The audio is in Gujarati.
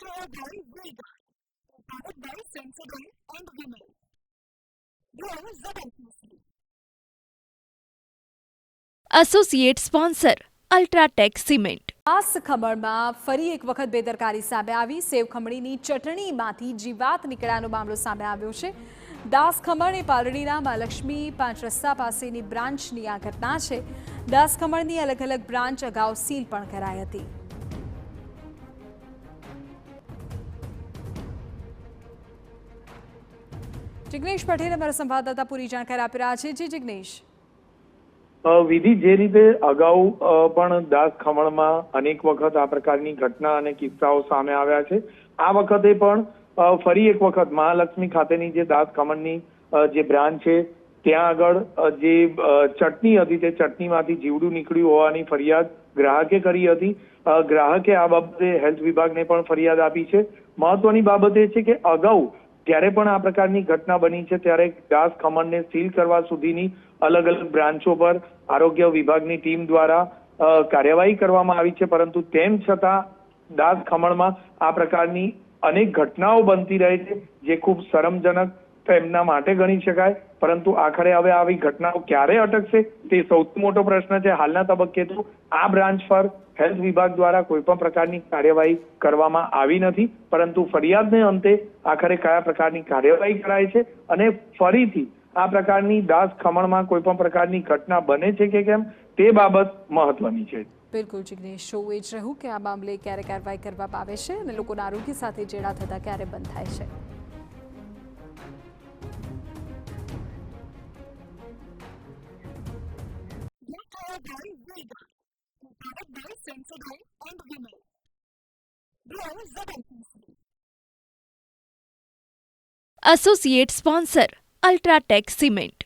Care by Vega, powered by Sensodyne and Vinyl. Grow relentlessly. Associate sponsor UltraTech cement. Das ખમણમાં ફરી એક વખત બેદરકારી સામે આવી. સેવ ખમણીની ચટણીમાંથી જીવાત નીકળ્યાનો મામલો સામે આવ્યો છે. દાસ ખમણ એ પાલડીના મહાલક્ષ્મી 5 રસ્તા પાસેની બ્રાન્ચની આ ઘટના છે. દાસ ખમણની અલગ અલગ બ્રાન્ચ અગાઉ સીલ પણ કરાઈ હતી. જિગ્નેશ પટેલ અમારા સંવાદદાતા પૂરી જાણકારી આપી રહ્યા છે. જી જિગ્નેશ. વિધિ, જે રીતે અગાઉ પણ દાસ ખમણમાં અનેક વખત આ પ્રકારની ઘટના અને કિસ્સાઓ સામે આવ્યા છે, આ વખતે પણ ફરી એક વખત મહાલક્ષ્મી ખાતેની જે દાસ ખમણની જે બ્રાન્ચ છે ત્યાં આગળ જે ચટણી હતી તે ચટણીમાંથી જીવડું નીકળ્યું હોવાની ફરિયાદ ગ્રાહકે કરી હતી. ગ્રાહકે આ બાબતે હેલ્થ વિભાગને પણ ફરિયાદ આપી છે. મહત્વની બાબત એ છે કે અગાઉ જ્યારે પણ આ પ્રકારની ઘટના બની છે ત્યારે દાસ ખમણને સીલ કરવા સુધીની અલગ અલગ બ્રાન્ચો પર આરોગ્ય વિભાગની ટીમ દ્વારા કાર્યવાહી કરવામાં આવી છે, પરંતુ તેમ છતાં દાસ ખમણમાં આ પ્રકારની અનેક ઘટનાઓ બનતી રહે છે, જે ખૂબ શરમજનક એમના માટે ગણી શકાય. પરંતુ આખરે હવે આવી ઘટનાઓ ક્યારે અટકશે તે સૌથી મોટો પ્રશ્ન છે. હાલના તબક્કે તો આ બ્રાન્ચ પર હેલ્થ વિભાગ દ્વારા કોઈ પણ પ્રકારની કાર્યવાહી કરવામાં આવી નથી, પરંતુ ફરિયાદને અંતે આખરે કયા પ્રકારની કાર્યવાહી કરાય છે અને ફરીથી આ પ્રકારની દાસ ખમણમાં કોઈ પણ પ્રકારની ઘટના બને છે કે કેમ તે બાબત મહત્વની છે. બિલકુલ જિગ્નેશ, શો એ જ રહ્યું કે આ મામલે ક્યારે કાર્યવાહી કરવામાં આવે છે અને લોકોના આરોગ્ય સાથે ચેડા થતા ક્યારે બંધ થાય છે. Care by Vega, powered by Sensodyne and Vinyl. Grow relentlessly. Associate sponsor UltraTech cement.